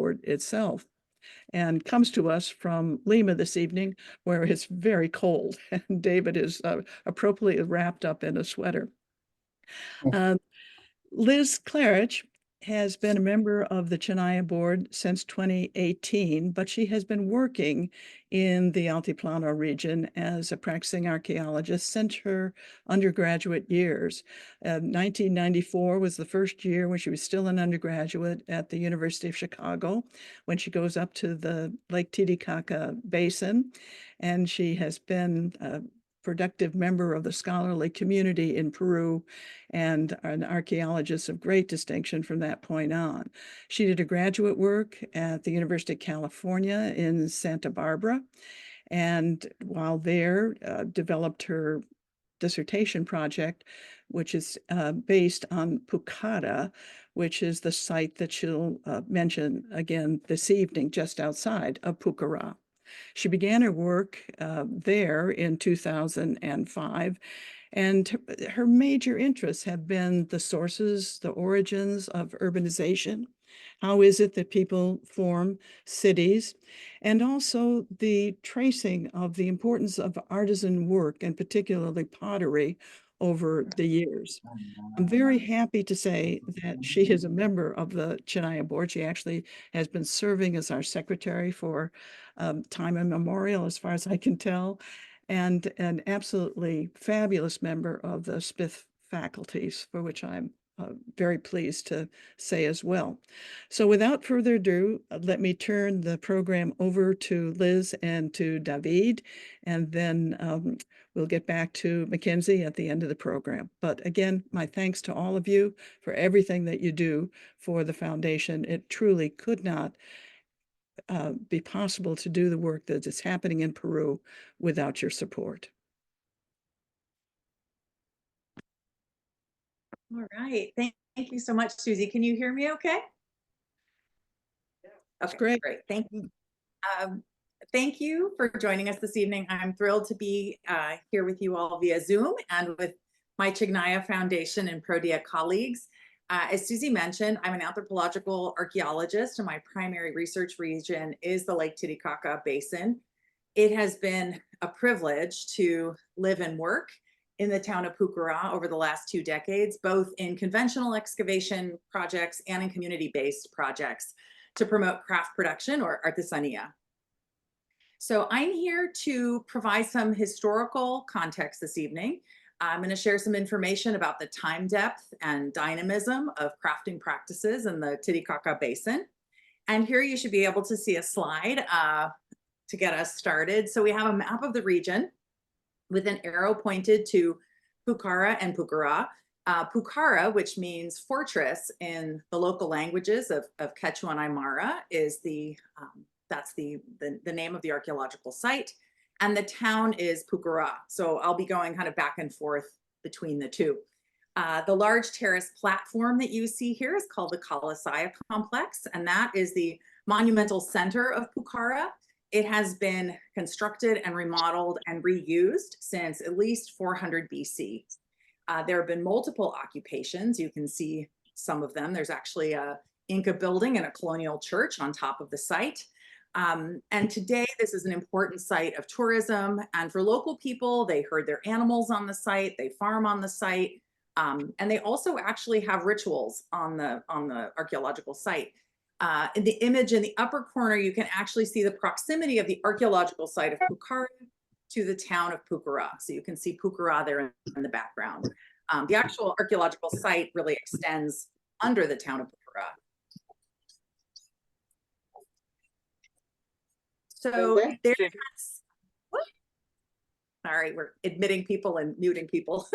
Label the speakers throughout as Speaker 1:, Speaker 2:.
Speaker 1: board itself, and comes to us from Lima this evening, where it's very cold, and David is appropriately wrapped up in a sweater. Liz Klarich has been a member of the Chijnaya board since 2018, but she has been working in the Altiplano region as a practicing archaeologist since her undergraduate years. 1994 was the first year when she was still an undergraduate at the University of Chicago, when she goes up to the Lake Titicaca Basin, and she has been productive member of the scholarly community in Peru and an archaeologist of great distinction from that point on. She did a graduate work at the University of California in Santa Barbara, and while there developed her dissertation project, which is based on Pucara, which is the site that she'll mention again this evening, just outside of Pucara. She began her work there in 2005, and her major interests have been the sources, the origins of urbanization. How is it that people form cities? And also the tracing of the importance of artisan work, and particularly pottery, over the years. I'm very happy to say that she is a member of the Chijnaya board. She actually has been serving as our secretary for time immemorial, as far as I can tell, and an absolutely fabulous member of the Smith faculties, for which I'm very pleased to say as well. So without further ado, let me turn the program over to Liz and to David, and then we'll get back to Makensie at the end of the program. But again, my thanks to all of you for everything that you do for the foundation. It truly could not be possible to do the work that is happening in Peru without your support.
Speaker 2: All right. Thank you so much, Susie. Can you hear me okay?
Speaker 1: That's great.
Speaker 2: Great. Thank you. Thank you for joining us this evening. I'm thrilled to be here with you all via Zoom and with my Chijnaya Foundation and ProDia colleagues. As Susie mentioned, I'm an anthropological archaeologist, and my primary research region is the Lake Titicaca Basin. It has been a privilege to live and work in the town of Pucara over the last 2 decades, both in conventional excavation projects and in community-based projects to promote craft production, or Artesanía. So I'm here to provide some historical context this evening. I'm going to share some information about the time depth and dynamism of crafting practices in the Titicaca Basin. And here you should be able to see a slide to get us started. So we have a map of the region with an arrow pointed to Pucara and Pucara. Pucara, which means fortress in the local languages of Quechua and Aymara, is that's the name of the archaeological site, and the town is Pucara. So I'll be going kind of back and forth between the two. The large terrace platform that you see here is called the Kalisaya complex, and that is the monumental center of Pucara. It has been constructed and remodeled and reused since at least 400 BC. There have been multiple occupations. You can see some of them. There's actually a Inca building and a colonial church on top of the site. And today, this is an important site of tourism. And for local people, they herd their animals on the site, they farm on the site, and they also actually have rituals on the archaeological site. In the image in the upper corner, you can actually see the proximity of the archaeological site of Pucara to the town of Pucara. So you can see Pucara there in the background. The actual archaeological site really extends under the town of Pucara. So sorry, we're admitting people and muting people.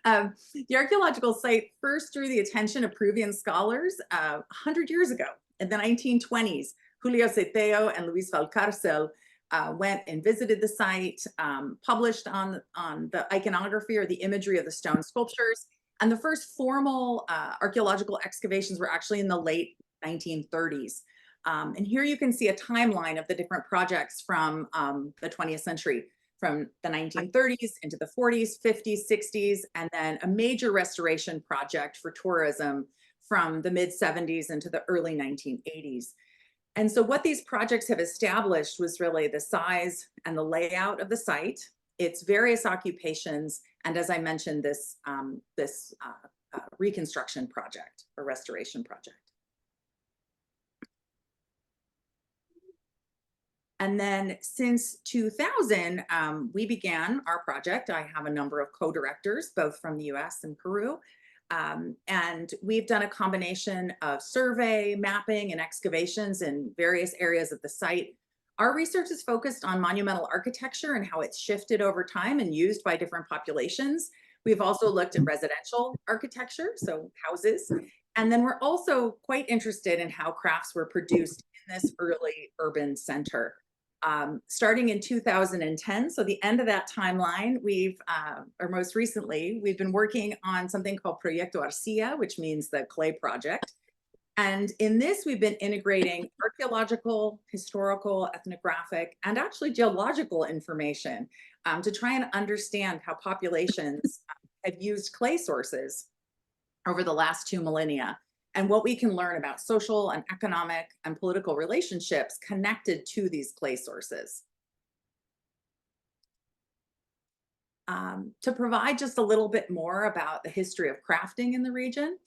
Speaker 2: The archaeological site first drew the attention of Peruvian scholars 100 years ago. In the 1920s, Julio Ceteo and Luis Valcárcel went and visited the site, published on the iconography or the imagery of the stone sculptures. And the first formal archaeological excavations were actually in the late 1930s. And here you can see a timeline of the different projects from the 20th century, from the 1930s into the 40s, 50s, 60s, and then a major restoration project for tourism from the mid 70s into the early 1980s. And so what these projects have established was really the size and the layout of the site, its various occupations, and as I mentioned, this reconstruction project or restoration project. And then since 2000, we began our project. I have a number of co-directors, both from the US and Peru. And we've done a combination of survey, mapping, and excavations in various areas of the site. Our research is focused on monumental architecture and how it's shifted over time and used by different populations. We've also looked at residential architecture, so houses. And then we're also quite interested in how crafts were produced in this early urban center. Starting in 2010, so the end of that timeline, or most recently, we've been working on something called Proyecto Artesanía, which means the clay project. And in this, we've been integrating archaeological, historical, ethnographic, and actually geological information to try and understand how populations have used clay sources over the last 2 millennia, and what we can learn about social and economic and political relationships connected to these clay sources. To provide just a little bit more about the history of crafting in the region,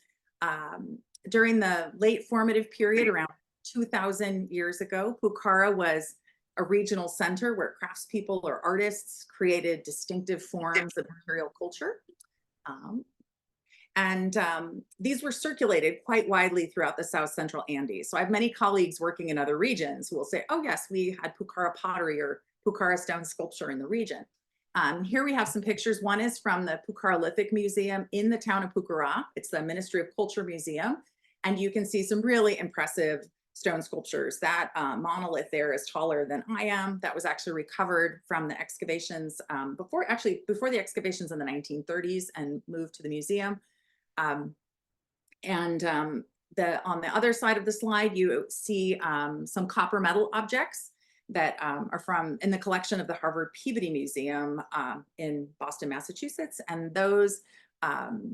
Speaker 2: during the late formative period, around 2,000 years ago, Pucara was a regional center where craftspeople or artists created distinctive forms of material culture. These were circulated quite widely throughout the South Central Andes. So I have many colleagues working in other regions who will say, oh yes, we had Pucara pottery or Pucara stone sculpture in the region. Here we have some pictures. One is from the Pucara Lithic Museum in the town of Pucara. It's the Ministry of Culture Museum. And you can see some really impressive stone sculptures. That monolith there is taller than I am. That was actually recovered from the excavations before the excavations in the 1930s and moved to the museum. On the other side of the slide, you see some copper metal objects that are in the collection of the Harvard Peabody Museum in Boston, Massachusetts. And those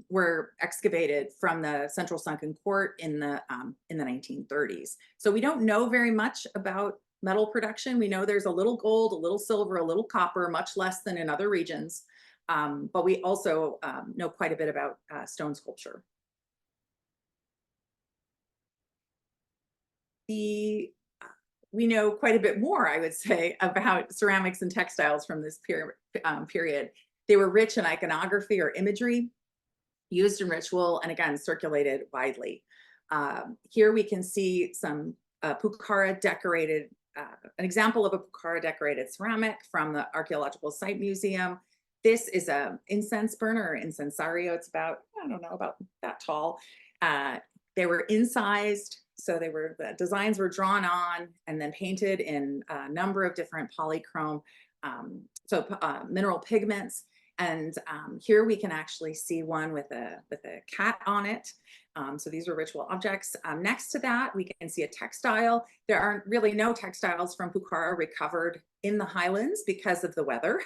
Speaker 2: were excavated from the Central Sunken Court in the 1930s. So we don't know very much about metal production. We know there's a little gold, a little silver, a little copper, much less than in other regions. But we also know quite a bit about stone sculpture. We know quite a bit more, I would say, about ceramics and textiles from this period. They were rich in iconography or imagery, used in ritual, and again, circulated widely. Here we can see some Pucara decorated, an example of a Pucara decorated ceramic from the Archaeological Site Museum. This is a incense burner or incensario. It's about, I don't know, about that tall. They were incised, so the designs were drawn on and then painted in a number of different polychrome, mineral pigments. And here we can actually see one with a cat on it. So these were ritual objects. Next to that, we can see a textile. There aren't really no textiles from Pucara recovered in the Highlands because of the weather.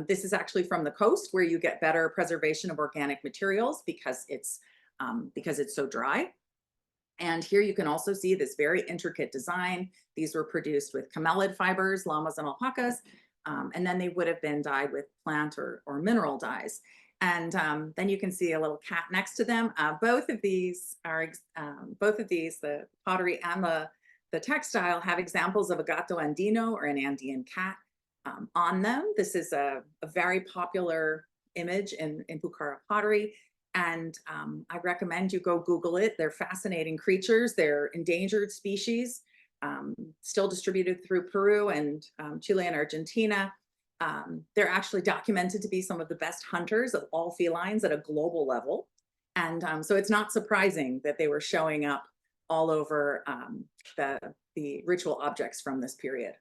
Speaker 2: This is actually from the coast where you get better preservation of organic materials because it's so dry. And here you can also see this very intricate design. These were produced with camelid fibers, llamas and alpacas, and then they would have been dyed with plant or mineral dyes. And then you can see a little cat next to them. Both of these, the pottery and the textile, have examples of a gato andino or an Andean cat on them. This is a very popular image in Pucara pottery. And I recommend you go Google it. They're fascinating creatures. They're endangered species, still distributed through Peru and Chile and Argentina. They're actually documented to be some of the best hunters of all felines at a global level. And so it's not surprising that they were showing up all over the ritual objects from this period.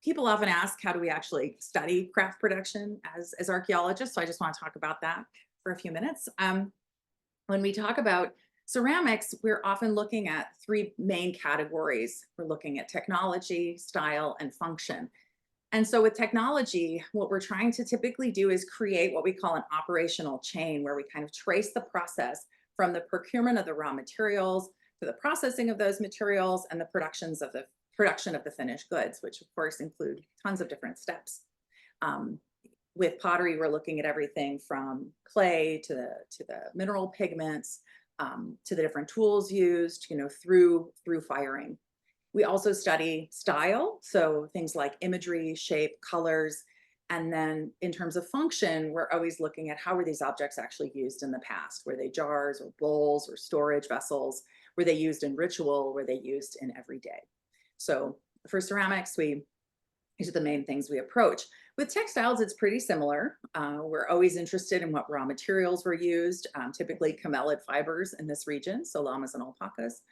Speaker 2: People often ask, how do we actually study craft production as archaeologists? So I just want to talk about that for a few minutes. When we talk about ceramics, we're often looking at 3 main categories. We're looking at technology, style, and function. And so with technology, what we're trying to typically do is create what we call an operational chain, where we kind of trace the process from the procurement of the raw materials to the processing of those materials and the production of the finished goods, which of course include tons of different steps. With pottery, we're looking at everything from clay to the mineral pigments, to the different tools used, through firing. We also study style, so things like imagery, shape, colors. And then in terms of function, we're always looking at how were these objects actually used in the past? Were they jars or bowls or storage vessels? Were they used in ritual? Were they used in everyday? So for ceramics, these are the main things we approach. With textiles, it's pretty similar. We're always interested in what raw materials were used, typically camelid fibers in this region, so llamas and alpacas.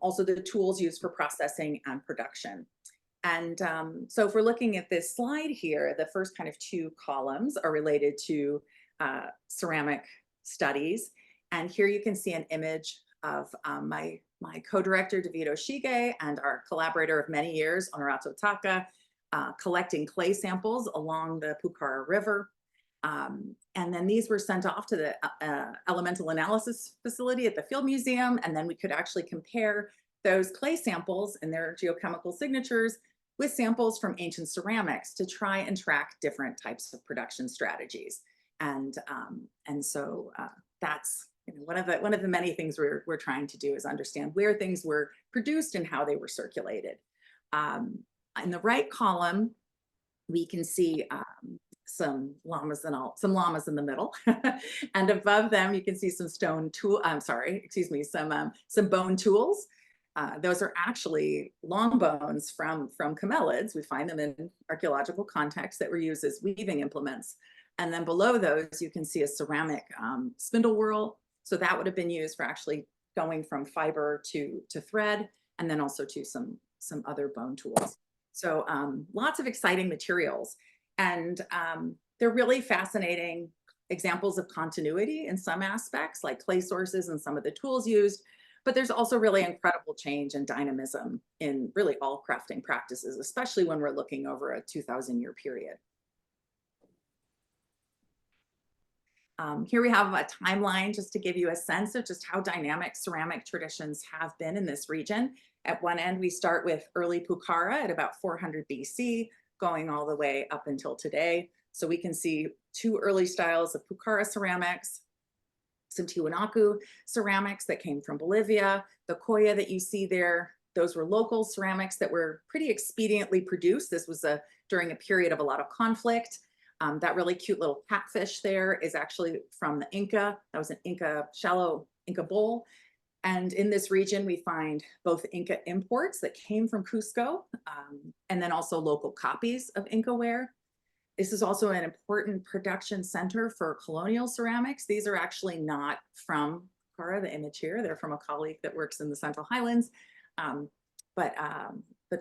Speaker 2: Also the tools used for processing and production. And so if we're looking at this slide here, the first kind of two columns are related to ceramic studies. And here you can see an image of my co-director, David Oshige, and our collaborator of many years, Honorato Taka, collecting clay samples along the Pucara River. And then these were sent off to the elemental analysis facility at the Field Museum. And then we could actually compare those clay samples and their geochemical signatures with samples from ancient ceramics to try and track different types of production strategies. And so that's one of the many things we're trying to do is understand where things were produced and how they were circulated. In the right column, we can see some llamas in the middle, and above them you can see some some bone tools. Those are actually long bones from camelids. We find them in archaeological contexts that were used as weaving implements. And then below those, you can see a ceramic spindle whorl. So that would have been used for actually going from fiber to thread, and then also to some other bone tools. So lots of exciting materials. And they're really fascinating examples of continuity in some aspects, like clay sources and some of the tools used. But there's also really incredible change and dynamism in really all crafting practices, especially when we're looking over a 2,000-year period. Here we have a timeline just to give you a sense of just how dynamic ceramic traditions have been in this region. At one end, we start with early Pucara at about 400 BC, going all the way up until today. So we can see two early styles of Pucara ceramics, some Tiwanaku ceramics that came from Bolivia, the Koya that you see there. Those were local ceramics that were pretty expediently produced. This was during a period of a lot of conflict. That really cute little catfish there is actually from the Inca. That was an shallow Inca bowl. And in this region, we find both Inca imports that came from Cusco, and then also local copies of Inca ware. This is also an important production center for colonial ceramics. These are actually not from Pucara, the image here. They're from a colleague that works in the Central Highlands. But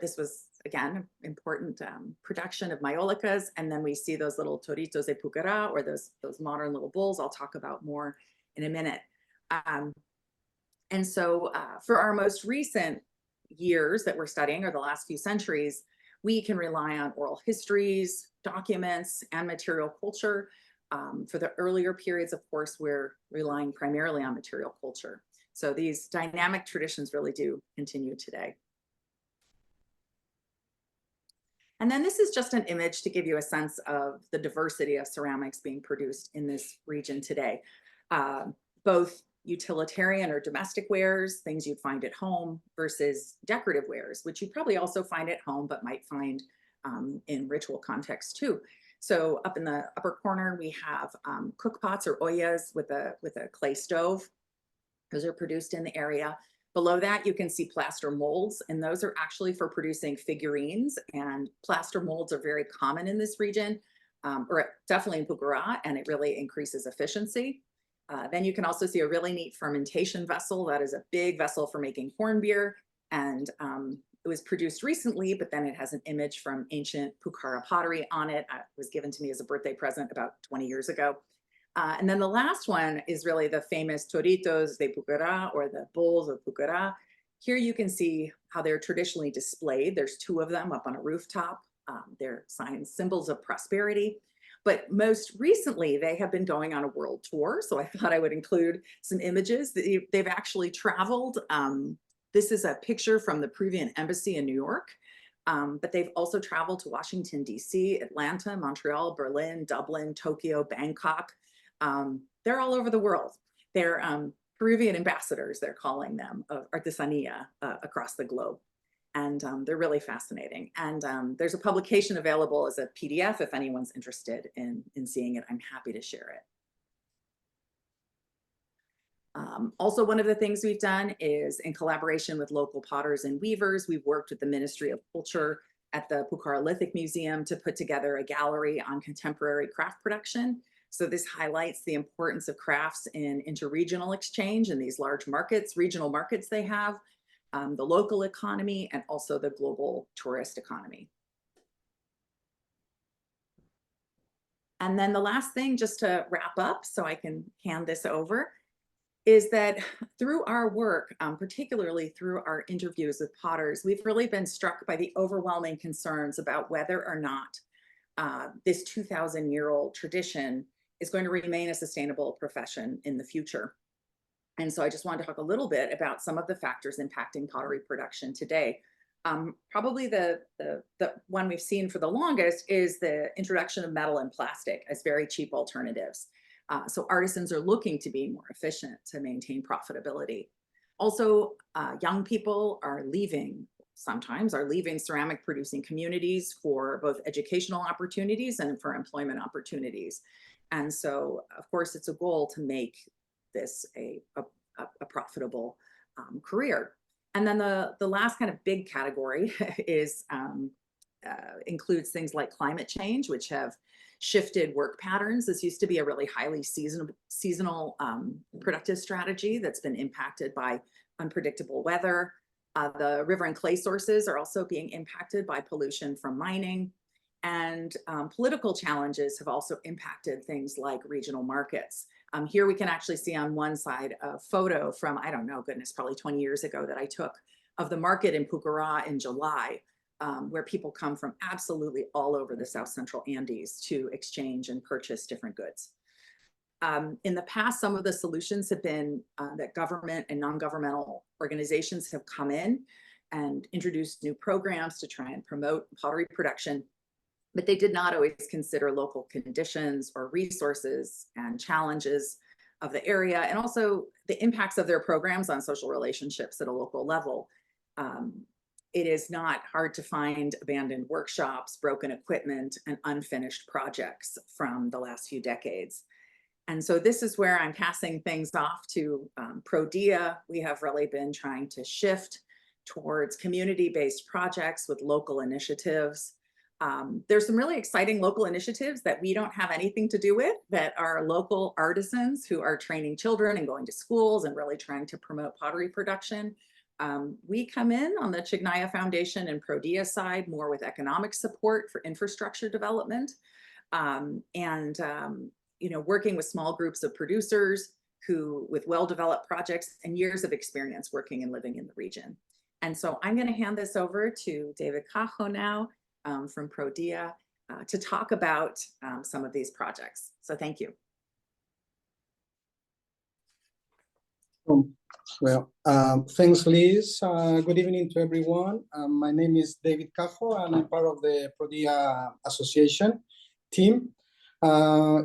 Speaker 2: this was, again, important production of maiolicas. And then we see those little toritos de Pucara, or those modern little bowls I'll talk about more in a minute. And so for our most recent years that we're studying, or the last few centuries, we can rely on oral histories, documents, and material culture. For the earlier periods, of course, we're relying primarily on material culture. So these dynamic traditions really do continue today. And then this is just an image to give you a sense of the diversity of ceramics being produced in this region today. Both utilitarian or domestic wares, things you'd find at home, versus decorative wares, which you probably also find at home, but might find in ritual contexts too. So up in the upper corner, we have cook pots or ollas with a clay stove. Those are produced in the area. Below that, you can see plaster molds, and those are actually for producing figurines. And plaster molds are very common in this region, or definitely in Pucara, and it really increases efficiency. Then you can also see a really neat fermentation vessel. That is a big vessel for making corn beer. And it was produced recently, but then it has an image from ancient Pucara pottery on it. It was given to me as a birthday present about 20 years ago. And then the last one is really the famous toritos de Pucara, or the bowls of Pucara. Here you can see how they're traditionally displayed. There's two of them up on a rooftop. They're symbols of prosperity. But most recently, they have been going on a world tour. So I thought I would include some images. They've actually traveled. This is a picture from the Peruvian embassy in New York. But they've also traveled to Washington, D.C., Atlanta, Montreal, Berlin, Dublin, Tokyo, Bangkok. They're all over the world. They're Peruvian ambassadors, they're calling them, of Artesanía across the globe. And they're really fascinating. And there's a publication available as a PDF if anyone's interested in seeing it. I'm happy to share it. Also, one of the things we've done is, in collaboration with local potters and weavers, we've worked with the Ministry of Culture at the Pucarolithic Museum to put together a gallery on contemporary craft production. So this highlights the importance of crafts in interregional exchange in these large markets, regional markets they have, the local economy, and also the global tourist economy. And then the last thing, just to wrap up so I can hand this over, is that through our work, particularly through our interviews with potters, we've really been struck by the overwhelming concerns about whether or not this 2,000-year-old tradition is going to remain a sustainable profession in the future. And so I just wanted to talk a little bit about some of the factors impacting pottery production today. Probably the one we've seen for the longest is the introduction of metal and plastic as very cheap alternatives. So artisans are looking to be more efficient to maintain profitability. Also, young people are leaving ceramic producing communities for both educational opportunities and for employment opportunities. And so, of course, it's a goal to make this a profitable career. And then the last kind of big category is includes things like climate change, which have shifted work patterns. This used to be a really highly seasonal productive strategy that's been impacted by unpredictable weather. The river and clay sources are also being impacted by pollution from mining. And political challenges have also impacted things like regional markets. Here we can actually see on one side a photo from, I don't know, goodness, probably 20 years ago that I took of the market in Pucará in July, where people come from absolutely all over the South Central Andes to exchange and purchase different goods. In the past, some of the solutions have been that government and non-governmental organizations have come in and introduced new programs to try and promote pottery production, but they did not always consider local conditions or resources and challenges of the area, and also the impacts of their programs on social relationships at a local level. It is not hard to find abandoned workshops, broken equipment, and unfinished projects from the last few decades. And so this is where I'm passing things off to ProDia. We have really been trying to shift towards community-based projects with local initiatives. There's some really exciting local initiatives that we don't have anything to do with, that are local artisans who are training children and going to schools and really trying to promote pottery production. We come in on the Chijnaya Foundation and ProDia side more with economic support for infrastructure development, you know, working with small groups of producers who with well-developed projects and years of experience working and living in the region. And so I'm going to hand this over to David Cajo now from ProDia to talk about some of these projects. So thank you.
Speaker 3: Well, thanks, Liz. Good evening to everyone. My name is David Cajo, and I'm part of the ProDia Association team.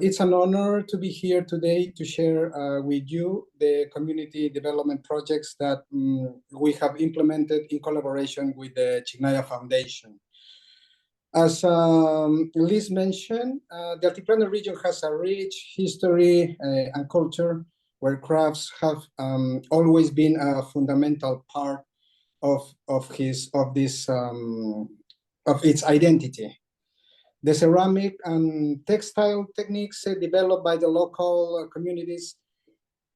Speaker 3: It's an honor to be here today to share with you the community development projects that we have implemented in collaboration with the Chijnaya Foundation. As Liz mentioned, the Altiplano region has a rich history and culture where crafts have always been a fundamental part of its identity. The ceramic and textile techniques developed by the local communities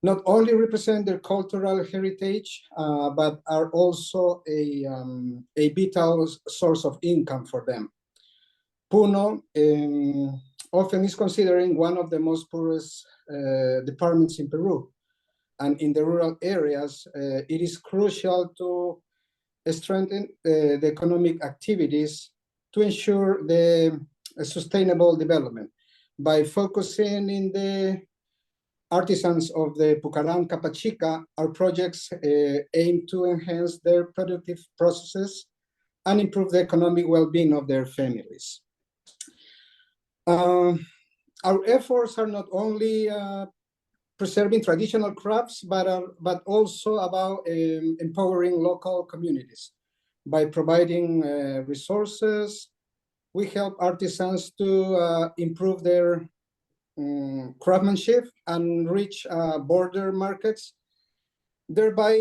Speaker 3: not only represent their cultural heritage, but are also a vital source of income for them. Puno often is considered one of the most poorest departments in Peru. And in the rural areas, it is crucial to strengthen the economic activities to ensure the sustainable development. By focusing in the artisans of the Pucará and Capachica, our projects aim to enhance their productive processes and improve the economic well-being of their families. Our efforts are not only preserving traditional crafts, but also about empowering local communities. By providing resources, we help artisans to improve their craftsmanship and reach border markets, thereby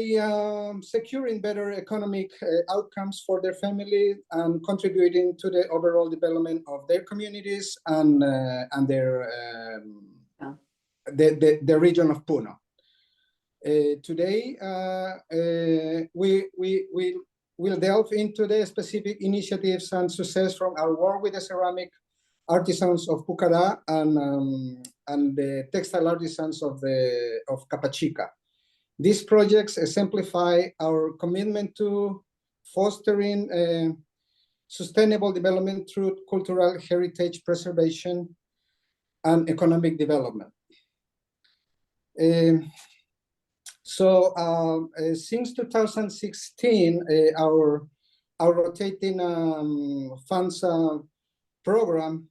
Speaker 3: securing better economic outcomes for their family and contributing to the overall development of their communities and their the region of Puno. Today, we will delve into the specific initiatives and success from our work with the ceramic artisans of Pucará and the textile artisans of Capachica. These projects exemplify our commitment to fostering sustainable development through cultural heritage preservation and economic development. Since 2016, our rotating funds program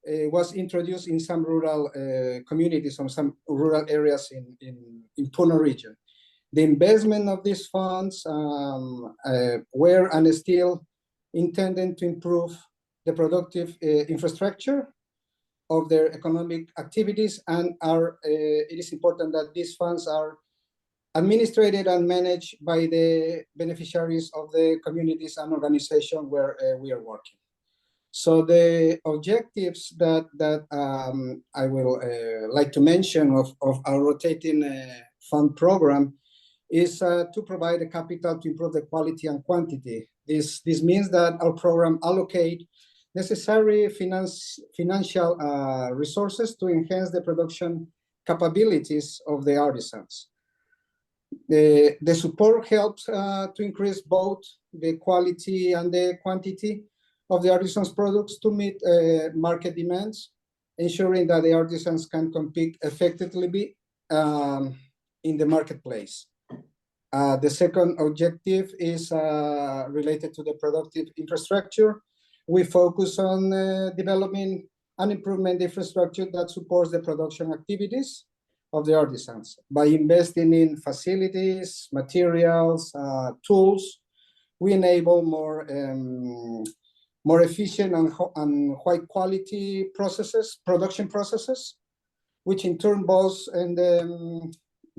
Speaker 3: was introduced in some rural communities, on some rural areas in Puno region. The investment of these funds were and still intended to improve the productive infrastructure of their economic activities, and it is important that these funds are administered and managed by the beneficiaries of the communities and organizations where we are working. So the objectives that I will like to mention of our rotating fund program is to provide a capital to improve the quality and quantity. This means that our program allocate necessary financial resources to enhance the production capabilities of the artisans. The support helps to increase both the quality and the quantity of the artisans' products to meet market demands, ensuring that the artisans can compete effectively in the marketplace. The second objective is related to the productive infrastructure. We focus on developing and improving the infrastructure that supports the production activities of the artisans. By investing in facilities, materials, tools, we enable more efficient and high quality production processes, which in turn boosts in the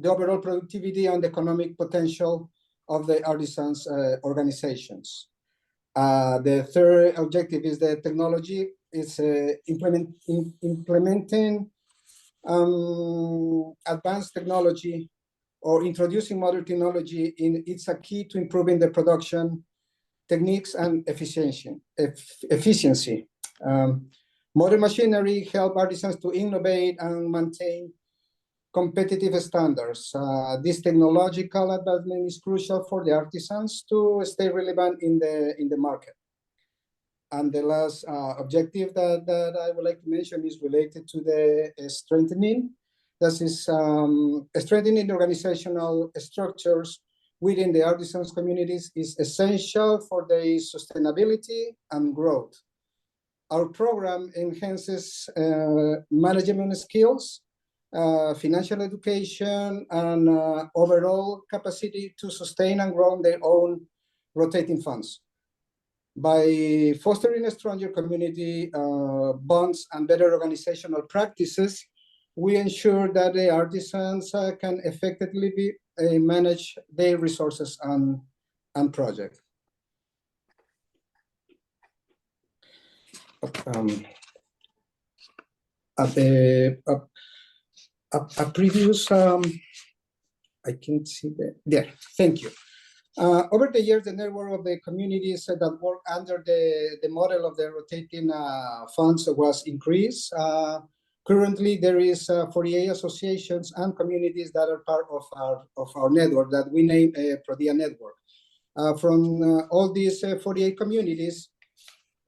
Speaker 3: overall productivity and economic potential of the artisans' organizations. The third objective is the technology. It's implementing advanced technology or introducing modern technology. It's a key to improving the production techniques and efficiency. Modern machinery help artisans to innovate and maintain competitive standards. This technological advancement is crucial for the artisans to stay relevant in the market. And the last objective that I would like to mention is related to the strengthening. This is strengthening the organizational structures within the artisans communities is essential for their sustainability and growth. Our program enhances management skills, financial education, and overall capacity to sustain and grow their own rotating funds. By fostering a stronger community bonds and better organizational practices, we ensure that the artisans can effectively manage their resources and projects. A previous, I can see that there. Thank you. Over the years, the network of the communities that work under the model of the rotating funds was increased. Currently, there is 48 associations and communities that are part of our network that we name ProDia Network. From all these 48 communities,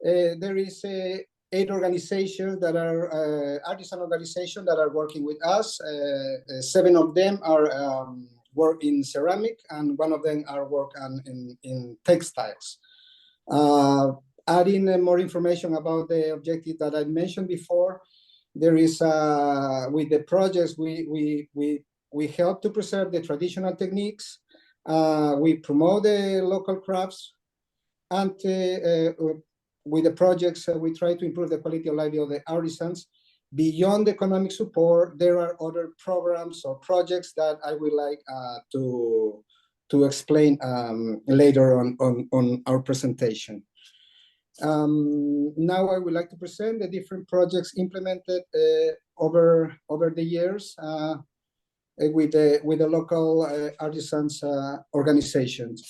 Speaker 3: there is 8 organizations that are artisan organizations that are working with us. 7 of them are work in ceramic, and 1 of them are work in textiles. Adding more information about the objective that I mentioned before, there is with the projects we help to preserve the traditional techniques. We promote the local crafts, and with the projects, we try to improve the quality of life of the artisans. Beyond economic support, there are other programs or projects that I would like to explain later on our presentation. Now I would like to present the different projects implemented over the years with the local artisans organizations.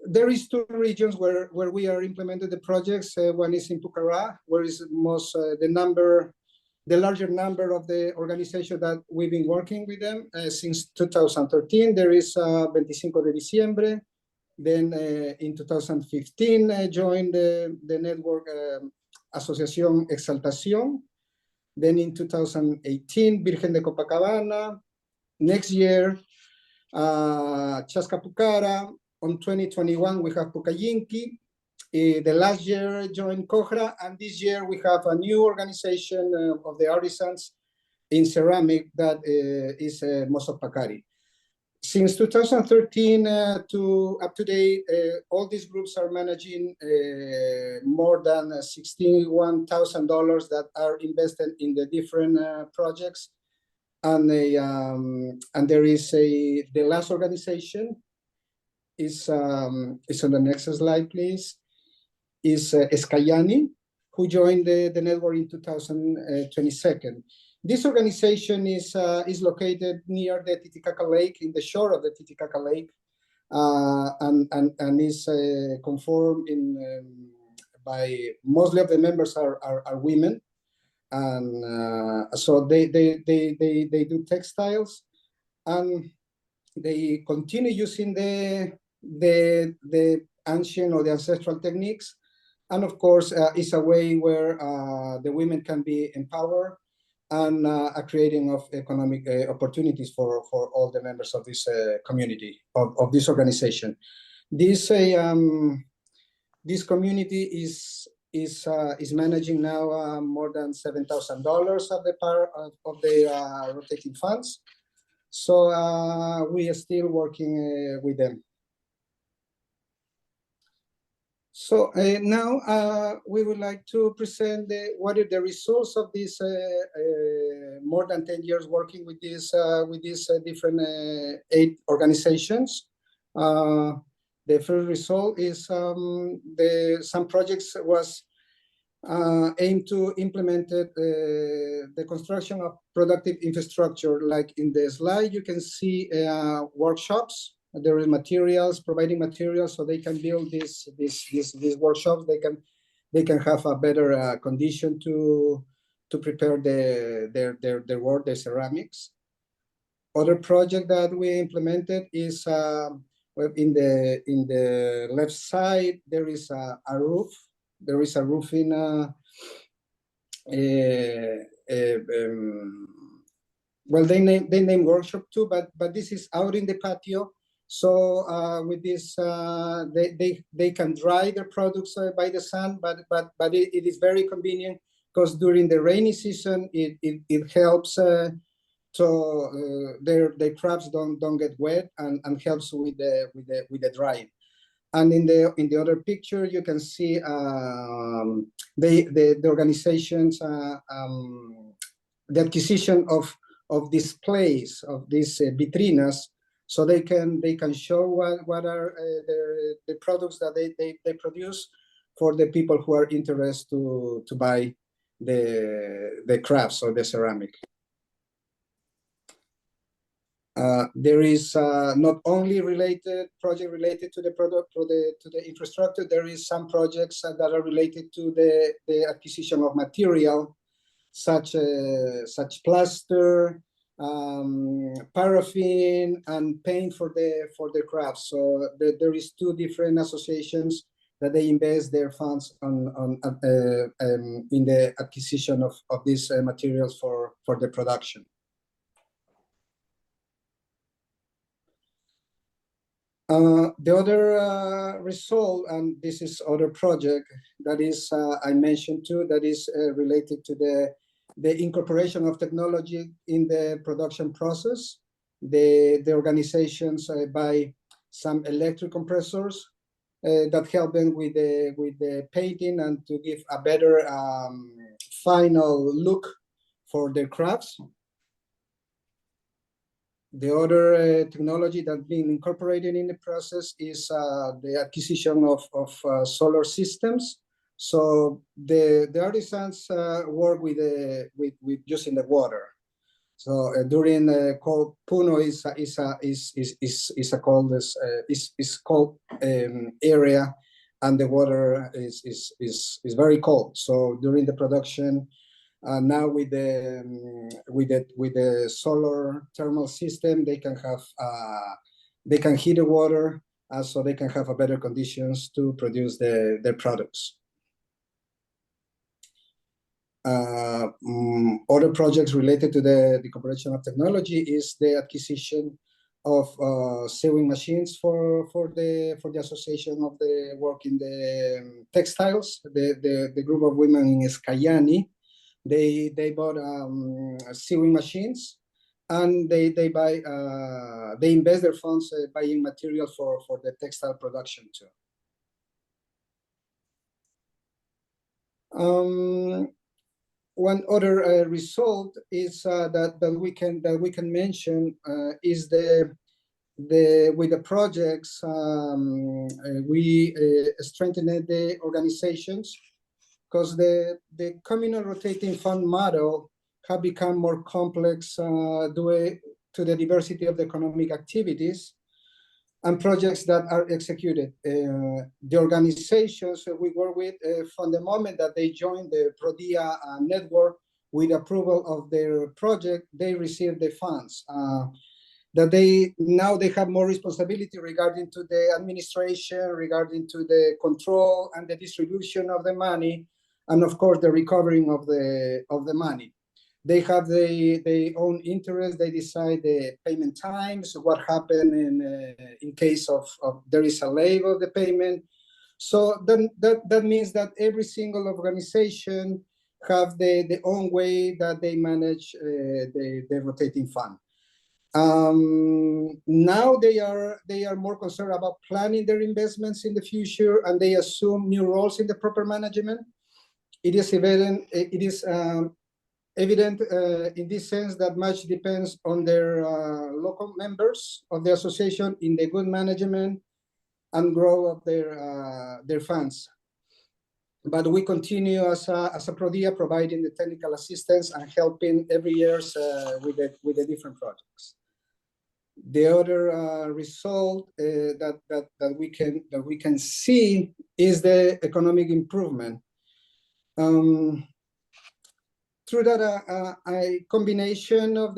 Speaker 3: There is 2 regions where we are implementing the projects. One is in Pucará, where is the larger number of the organization that we've been working with them since 2013. There is 25 de Diciembre. Then in 2015, joined the network Asociación Exaltación. Then in 2018, Virgen de Copacabana. Next year, Chascapucara. On 2021, we have Pucayinqui. The last year joined Cohra, and this year we have a new organization of the artisans in ceramic that is Mosok Pakari. Since 2013 to up to date, all these groups are managing more than $61,000 that are invested in the different projects. And there is the last organization is on the next slide, please, is Escayani, who joined the network in 2022. This organization is located near the Titicaca Lake, in the shore of the Titicaca Lake, and is conformed by mostly of the members are women, and so they do textiles, and they continue using the ancient or the ancestral techniques, and of course it's a way where the women can be empowered and creating of economic opportunities for all the members of this community, of this organization. This community is managing now more than $7,000 of the rotating funds. So we are still working with them. So now we would like to present what are the results of this more than 10 years working with these different 8 organizations. The first result is some projects was aimed to implement the construction of productive infrastructure. Like in the slide, you can see workshops. There are materials, providing materials, so they can build these workshops. They can have a better condition to prepare their work, their ceramics. Other project that we implemented is in the left side there is a roof. There is a roofing. Well, they name workshop too, but this is out in the patio. So with this, they can dry their products by the sun, but it is very convenient because during the rainy season it helps so their crafts don't get wet and helps with the drying. And in the other picture you can see the organizations the acquisition of displays of these vitrinas. So they can show what are the products that they produce for the people who are interested to buy the crafts or the ceramic. There is not only project related to the product to the infrastructure. There is some projects that are related to the acquisition of material, such plaster, paraffin, and paint for the crafts. So there is 2 different associations that they invest their funds in the acquisition of these materials for the production. The other result, and this is other project that is I mentioned too, that is related to the incorporation of technology in the production process. The organizations buy some electric compressors that help them with the painting and to give a better final look for their crafts. The other technology that's being incorporated in the process is the acquisition of solar systems. So the artisans work with using the water. So during cold Puno is a cold area, and the water is very cold. So during the production. Now with the solar thermal system, they can heat the water, so they can have a better conditions to produce their products. Other projects related to the incorporation of technology is the acquisition of sewing machines for the association of the work in the textiles. The group of women in Escayani. They bought sewing machines, and they invest their funds buying material for the textile production too. One other result is that we can mention is with the projects we strengthened the organizations, because the communal rotating fund model have become more complex due to the diversity of the economic activities and projects that are executed. The organizations we work with, from the moment that they join the ProDia network with approval of their project, they receive the funds. That they have more responsibility regarding to the administration, regarding to the control and the distribution of the money, and of course the recovering of the money. They have their own interest. They decide the payment times, what happened in case of there is a delay of the payment. So then that means that every single organization have their own way that they manage the rotating fund. Now they are more concerned about planning their investments in the future, and they assume new roles in the proper management. It is evident in this sense that much depends on their local members of the association in the good management and growth of their funds. But we continue as a ProDia providing the technical assistance and helping every year with the different projects. The other result that we can see is the economic improvement. Through that, a combination of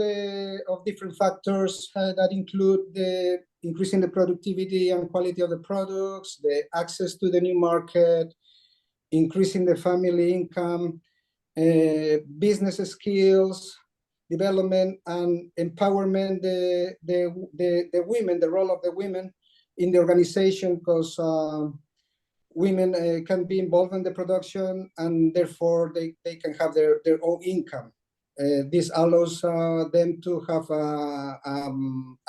Speaker 3: different factors that include the increasing the productivity and quality of the products, the access to the new market, increasing the family income, business skills, development and empowerment the women, the role of the women in the organization, because women can be involved in the production, and therefore they can have their own income. This allows them to have a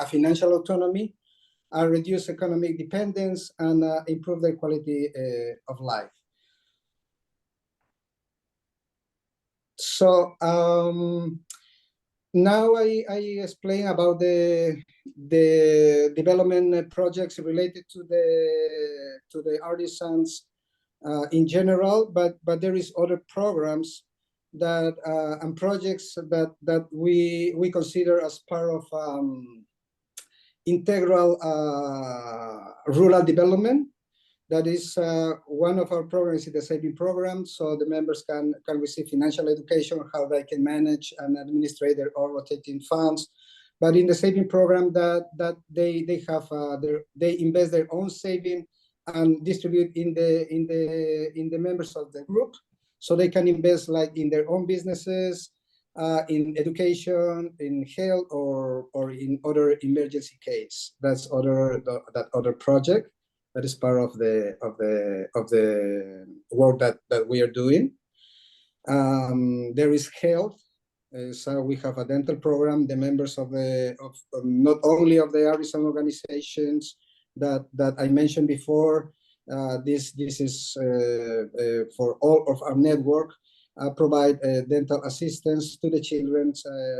Speaker 3: financial autonomy, reduce economic dependence, and improve their quality of life. So now I explain about the development projects related to the artisans in general, but there is other programs that and projects that we consider as part of integral rural development. That is one of our programs, is the saving program, so the members can receive financial education on how they can manage and administrate their own rotating funds. But in the saving program, that they have they invest their own saving and distribute in the members of the group, so they can invest like in their own businesses, in education, in health, or in other emergency case. That's that other project that is part of the work that we are doing. There is health. So we have a dental program. The members of not only of the artisan organizations that I mentioned before. This is for all of our network. Provide dental assistance to the children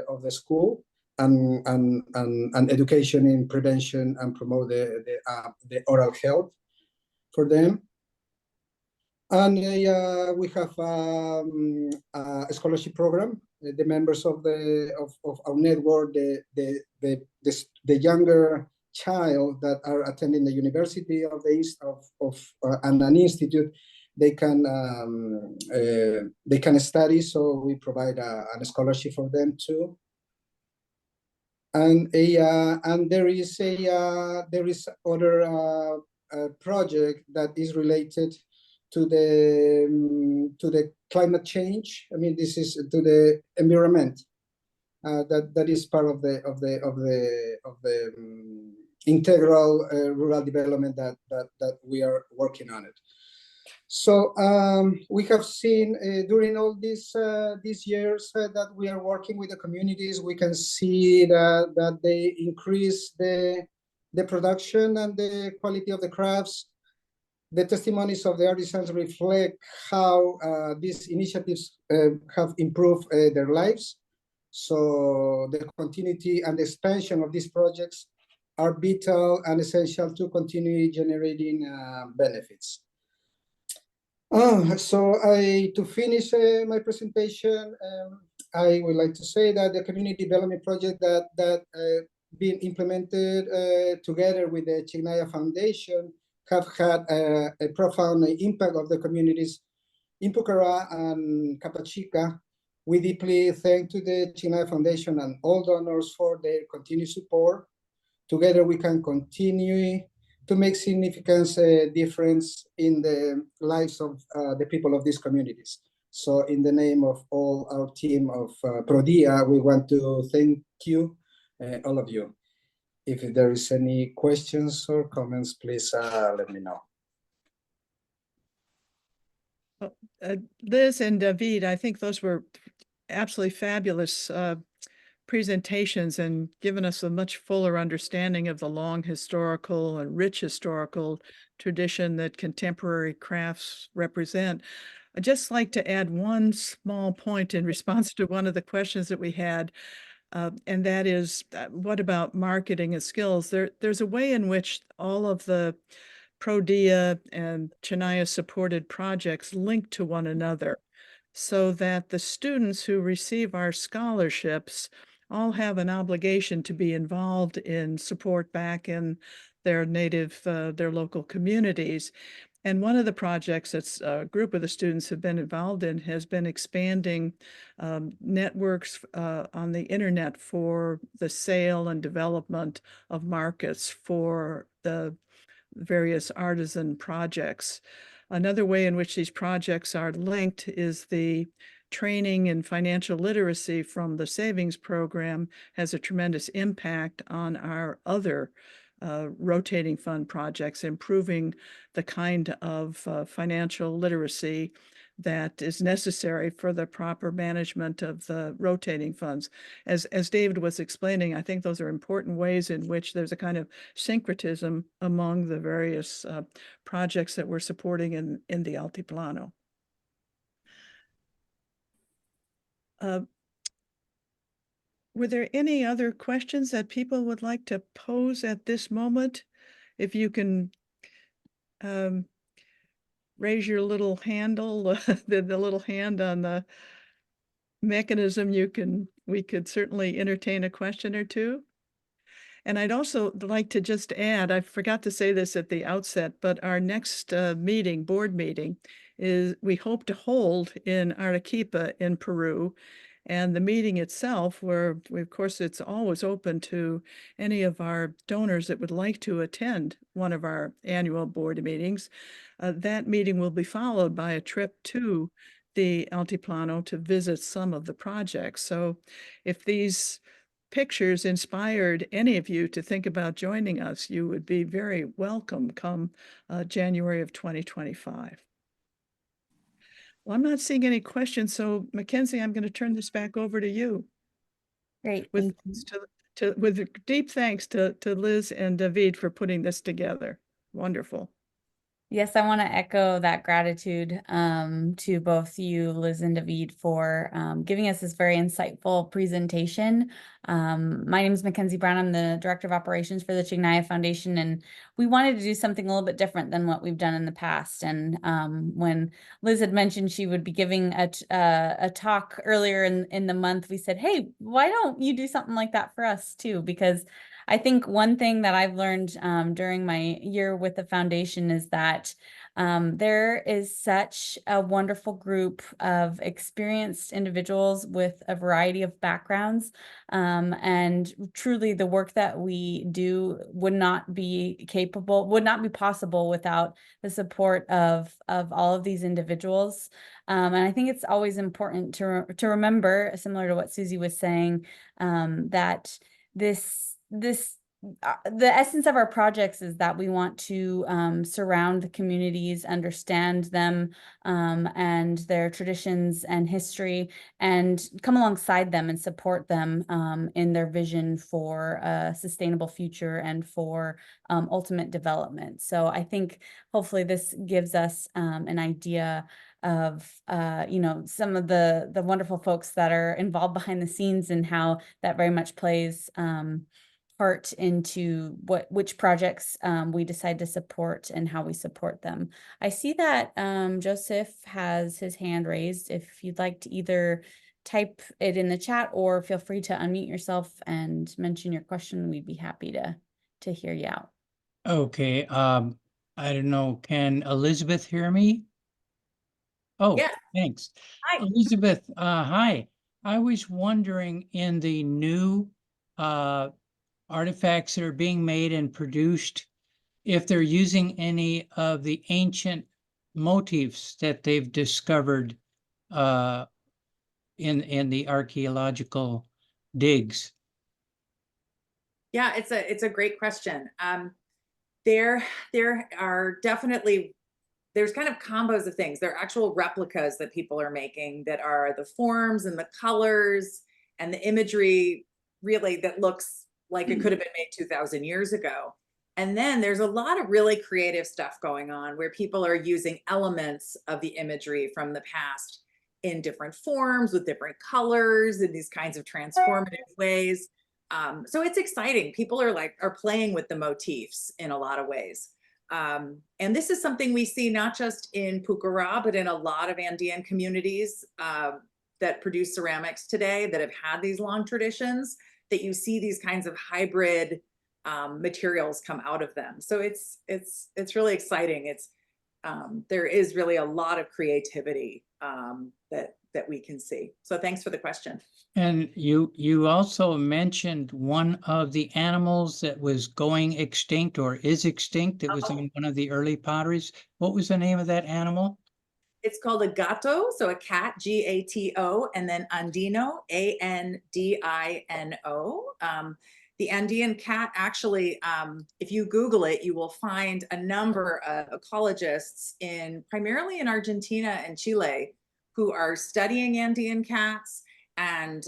Speaker 3: of the school, and education in prevention, and promote the oral health for them. And we have a scholarship program. The members of our network, the younger child that are attending the university of the East and an institute, they can study. So we provide a scholarship for them too. And there is other project that is related to the climate change. I mean, this is to the environment. That is part of the integral rural development that we are working on it. So we have seen during all these years that we are working with the communities, we can see that they increase the production and the quality of the crafts. The testimonies of the artisans reflect how these initiatives have improved their lives. So the continuity and the expansion of these projects are vital and essential to continue generating benefits. So to finish my presentation, I would like to say that the community development project that been implemented together with the Chijnaya Foundation have had a profound impact of the communities in Pucará and Capachica. We deeply thank to the Chijnaya Foundation and all donors for their continued support. Together we can continue to make significant difference in the lives of the people of these communities. So in the name of all our team of ProDia, we want to thank you, all of you. If there is any questions or comments, please let me know.
Speaker 1: Liz and David, I think those were absolutely fabulous presentations, and given us a much fuller understanding of the long historical and rich historical tradition that contemporary crafts represent. I'd just like to add one small point in response to one of the questions that we had. And that is, what about marketing and skills? There's a way in which all of the ProDia and Chijnaya supported projects link to one another, so that the students who receive our scholarships all have an obligation to be involved in support back in their their local communities. And one of the projects that a group of the students have been involved in has been expanding networks on the internet for the sale and development of markets for the various artisan projects. Another way in which these projects are linked is the training in financial literacy from the savings program has a tremendous impact on our other rotating fund projects, improving the kind of financial literacy that is necessary for the proper management of the rotating funds. As David was explaining, I think those are important ways in which there's a kind of syncretism among the various projects that we're supporting in the Altiplano. Were there any other questions that people would like to pose at this moment? If you can raise your little handle, the little hand on the mechanism, we could certainly entertain a question or two. And I'd also like to just add, I forgot to say this at the outset, but our next board meeting, is we hope to hold in Arequipa in Peru. And the meeting itself, where of course it's always open to any of our donors that would like to attend one of our annual board meetings, that meeting will be followed by a trip to the Altiplano to visit some of the projects. So if these pictures inspired any of you to think about joining us, you would be very welcome come January of 2025. Well, I'm not seeing any questions, so Makensie, I'm going to turn this back over to you.
Speaker 4: Great.
Speaker 1: With
Speaker 4: Thank you.
Speaker 1: with deep thanks to Liz and David for putting this together. Wonderful.
Speaker 4: Yes, I want to echo that gratitude to both you, Liz and David, for giving us this very insightful presentation. My name is Makensie Brown. I'm the Director of Operations for the Chijnaya Foundation, and we wanted to do something a little bit different than what we've done in the past. And when Liz had mentioned she would be giving a talk earlier in the month, we said, hey, why don't you do something like that for us too? Because I think one thing that I've learned during my year with the foundation is that there is such a wonderful group of experienced individuals with a variety of backgrounds. And truly the work that we do would not be possible without the support of all of these individuals. And I think it's always important to remember, similar to what Susie was saying, that the essence of our projects is that we want to surround the communities, understand them and their traditions and history, and come alongside them and support them in their vision for a sustainable future and for ultimate development. So I think hopefully this gives us an idea of some of the wonderful folks that are involved behind the scenes and how that very much plays part into which projects we decide to support and how we support them. I see that Joseph has his hand raised. If you'd like to either type it in the chat or feel free to unmute yourself and mention your question, we'd be happy to hear you out.
Speaker 5: Okay, I don't know, can Elizabeth hear me? Oh,
Speaker 2: Yes.
Speaker 5: thanks.
Speaker 2: Hi.
Speaker 5: Elizabeth, hi. I was wondering, in the new artifacts that are being made and produced, if they're using any of the ancient motifs that they've discovered in the archaeological digs.
Speaker 2: Yeah, it's a great question. There are definitely, there's kind of combos of things. There are actual replicas that people are making that are the forms and the colors and the imagery really that looks like it could have been made 2,000 years ago. And then there's a lot of really creative stuff going on where people are using elements of the imagery from the past in different forms with different colors in these kinds of transformative ways. So it's exciting. People are playing with the motifs in a lot of ways. And this is something we see not just in Pucará, but in a lot of Andean communities that produce ceramics today that have had these long traditions, that you see these kinds of hybrid materials come out of them. So it's really exciting. There is really a lot of creativity that we can see. So thanks for the question.
Speaker 5: And you also mentioned one of the animals that was going extinct or is extinct that was in one of the early potteries. What was the name of that animal?
Speaker 2: It's called a gato, so a cat, G-A-T-O, and then andino, A-N-D-I-N-O. The Andean cat, actually, if you Google it, you will find a number of ecologists primarily in Argentina and Chile who are studying Andean cats and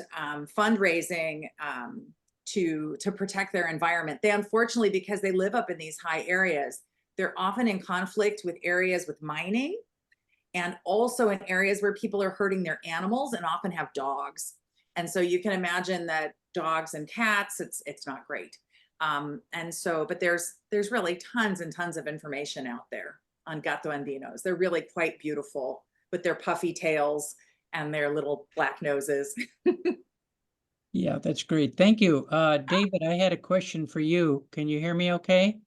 Speaker 2: fundraising to protect their environment. They, unfortunately, because they live up in these high areas, they're often in conflict with areas with mining, and also in areas where people are hurting their animals and often have dogs. And so you can imagine that dogs and cats, it's not great. And so, but there's really tons and tons of information out there on gato andinos. They're really quite beautiful with their puffy tails and their little black noses.
Speaker 5: Yeah, that's great. Thank you. David, I had a question for you. Can you hear me okay?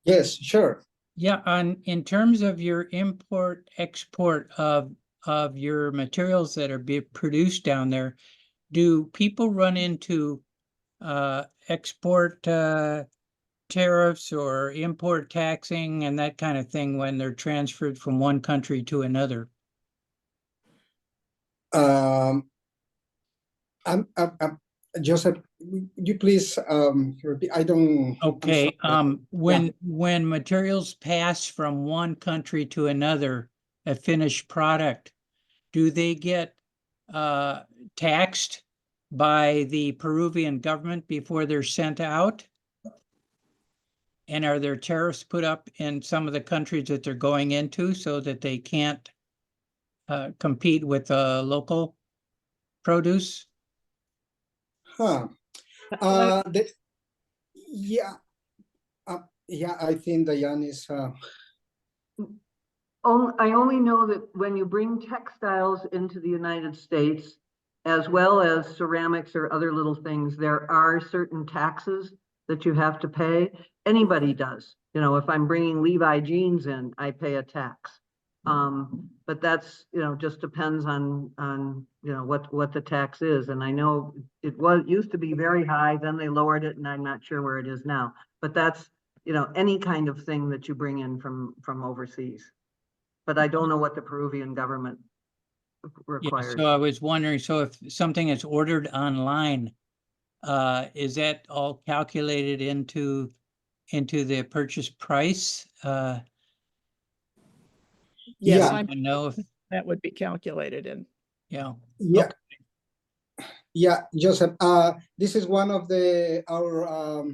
Speaker 3: Yes, sure.
Speaker 5: Yeah, in terms of your import export of of your materials that are being produced down there, do people run into export tariffs or import taxing and that kind of thing when they're transferred from one country to another?
Speaker 3: Joseph, would you please repeat? I don't. I'm
Speaker 5: Okay,
Speaker 3: sorry.
Speaker 5: when materials pass from one country to another, a finished product, do they get taxed by the Peruvian government before they're sent out? And are there tariffs put up in some of the countries that they're going into so that they can't compete with local produce?
Speaker 3: Huh. Yeah. Yeah, I think Diane is.
Speaker 6: I only know that when you bring textiles into the United States, as well as ceramics or other little things, there are certain taxes that you have to pay. Anybody does. You know, if I'm bringing Levi jeans in, I pay a tax. But that's, you know, just depends on you know, what the tax is. And I know it used to be very high, then they lowered it, and I'm not sure where it is now. But that's, you know, any kind of thing that you bring in from overseas. But I don't know what the Peruvian government
Speaker 5: Yeah,
Speaker 6: requires.
Speaker 5: so I was wondering, so if something is ordered online, is that all calculated into the purchase price?
Speaker 1: Yes,
Speaker 3: Yeah.
Speaker 1: I'm,
Speaker 5: I know if,
Speaker 1: that would be calculated in.
Speaker 5: yeah.
Speaker 3: Yeah.
Speaker 5: Okay.
Speaker 3: Yeah, Joseph. This is one of our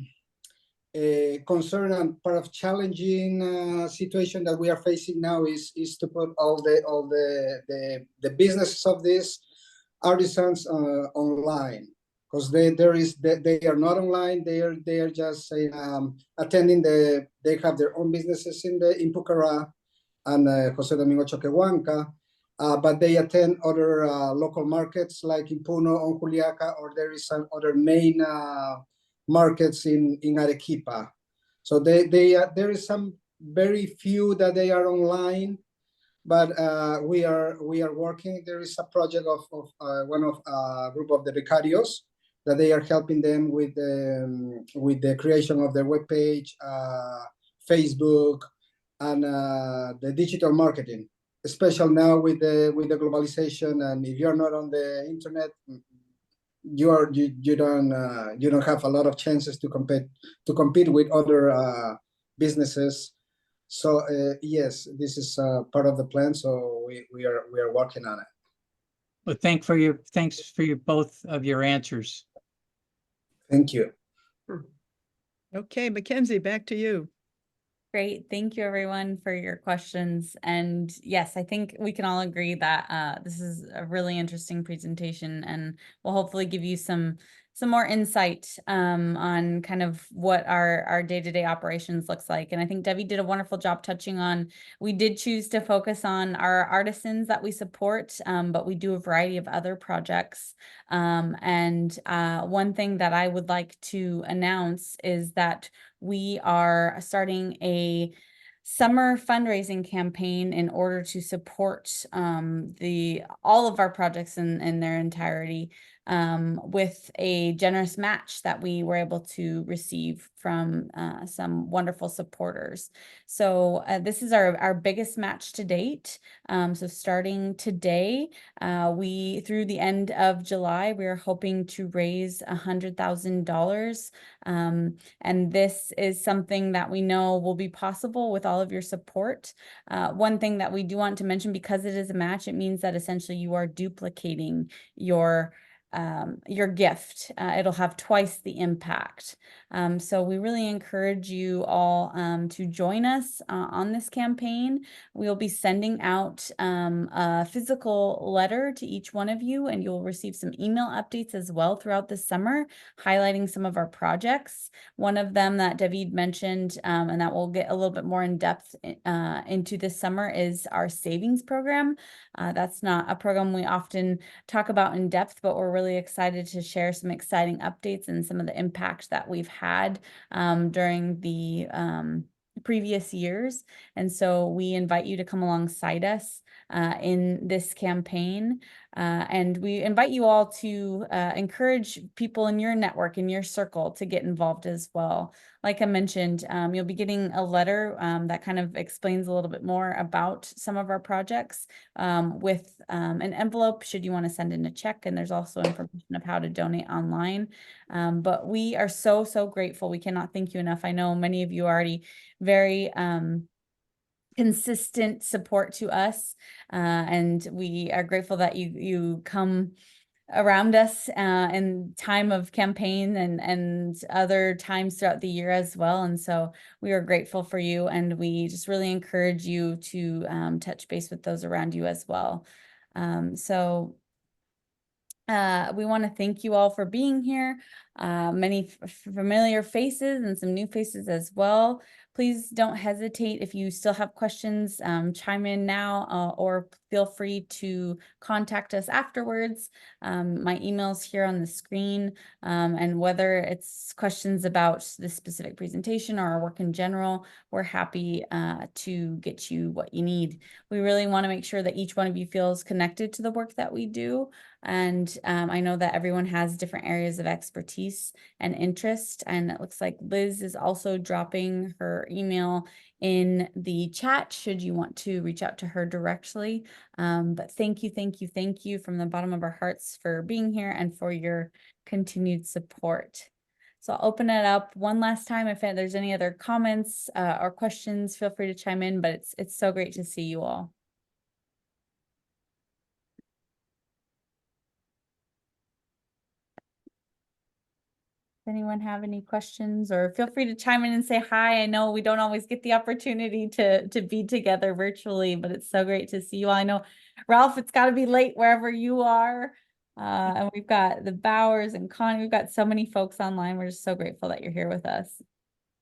Speaker 3: concern and part of challenging situation that we are facing now is to put all the businesses of these artisans online, because they are not online. They are just attending they have their own businesses in Pucará and José Domingo Choquehuanca. But they attend other local markets like in Puno or Juliaca, or there is some other main markets in Arequipa. So there is some very few that they are online, but we are working. There is a project of one of group of the becarios that they are helping them with the creation of their webpage, Facebook, and the digital marketing, especially now with the globalization. And if you're not on the internet, you don't have a lot of chances to compete with other businesses. So yes, this is part of the plan. So we are working on it.
Speaker 5: Well, thanks for your both of your answers.
Speaker 3: Thank you.
Speaker 1: Okay, Makensie, back to you.
Speaker 4: Great. Thank you, everyone, for your questions. And yes, I think we can all agree that this is a really interesting presentation, and will hopefully give you some more insight on kind of what our day-to-day operations looks like. And I think Debbie did a wonderful job touching on, we did choose to focus on our artisans that we support, but we do a variety of other projects. And one thing that I would like to announce is that we are starting a summer fundraising campaign in order to support all of our projects in their entirety, with a generous match that we were able to receive from some wonderful supporters. So this is our biggest match to date. So starting today, through the end of July, we are hoping to raise $100,000. And this is something that we know will be possible with all of your support. One thing that we do want to mention, because it is a match, it means that essentially you are duplicating your gift. It'll have twice the impact. So we really encourage you all to join us on this campaign. We'll be sending out a physical letter to each one of you, and you'll receive some email updates as well throughout the summer, highlighting some of our projects. One of them that David mentioned, and that we'll get a little bit more in depth into this summer, is our savings program. That's not a program we often talk about in depth, but we're really excited to share some exciting updates and some of the impact that we've had during the previous years. And so we invite you to come alongside us in this campaign. And we invite you all to encourage people in your network, in your circle, to get involved as well. Like I mentioned, you'll be getting a letter that kind of explains a little bit more about some of our projects with an envelope should you want to send in a check. And there's also information of how to donate online. But we are so, so grateful. We cannot thank you enough. I know many of you are already very consistent support to us. And we are grateful that you come around us in time of campaign and other times throughout the year as well. And so we are grateful for you, and we just really encourage you to touch base with those around you as well. We want to thank you all for being here. Many familiar faces and some new faces as well. Please don't hesitate if you still have questions, chime in now or feel free to contact us afterwards. My email's here on the screen, and whether it's questions about this specific presentation or our work in general, we're happy to get you what you need. We really want to make sure that each one of you feels connected to the work that we do. And I know that everyone has different areas of expertise and interest. And it looks like Liz is also dropping her email in the chat should you want to reach out to her directly. But thank you from the bottom of our hearts for being here and for your continued support. So I'll open it up one last time. If there's any other comments or questions, feel free to chime in, but it's so great to see you all. Anyone have any questions, or feel free to chime in and say hi. I know we don't always get the opportunity to be together virtually, but it's so great to see you all. I know, Ralph, it's got to be late wherever you are. And we've got the Bowers and Connie. We've got so many folks online. We're just so grateful that you're here with us.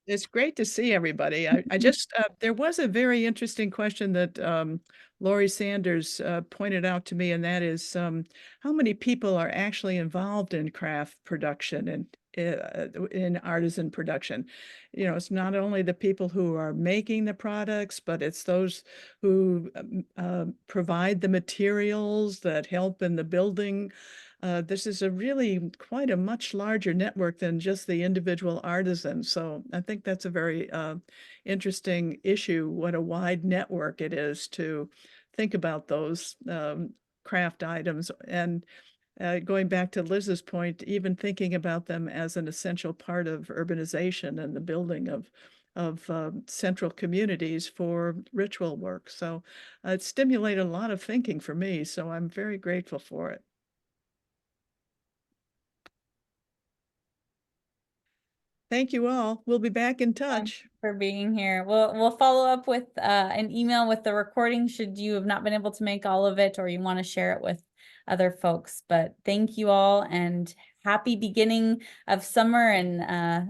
Speaker 1: It's great to see everybody. I just, there was a very interesting question that Lori Sanders pointed out to me, and that is how many people are actually involved in craft production and in artisan production. You know, it's not only the people who are making the products, but it's those who provide the materials that help in the building. This is really quite a much larger network than just the individual artisan. So I think that's a very interesting issue, what a wide network it is to think about those craft items. And going back to Liz's point, even thinking about them as an essential part of urbanization and the building of central communities for ritual work. So it stimulated a lot of thinking for me. So I'm very grateful for it. Thank you all. We'll be back in touch.
Speaker 4: Thanks for being here. We'll follow up with an email with the recording should you have not been able to make all of it or you want to share it with other folks. But thank you all, and happy beginning of summer and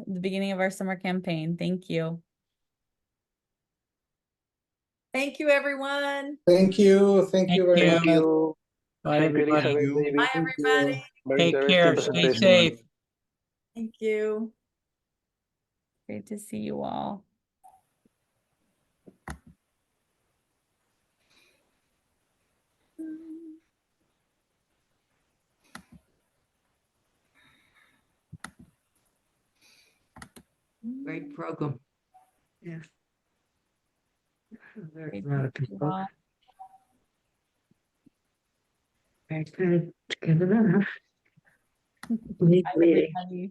Speaker 4: the beginning of our summer campaign. Thank you.
Speaker 2: Thank you, everyone.
Speaker 3: Thank you. Thank you very
Speaker 5: Thank
Speaker 3: much.
Speaker 5: you. Bye, everybody.
Speaker 2: Bye, everybody.
Speaker 7: Very
Speaker 5: Take care.
Speaker 7: interesting
Speaker 5: Stay
Speaker 7: presentation.
Speaker 5: safe.
Speaker 2: Thank you.
Speaker 4: Great to see you all.
Speaker 8: Great program.
Speaker 1: Yeah.
Speaker 8: Very
Speaker 4: Great
Speaker 8: proud
Speaker 4: to
Speaker 8: of
Speaker 4: see you
Speaker 8: people.
Speaker 4: all.
Speaker 8: Very good. Together.
Speaker 4: Bye, everybody.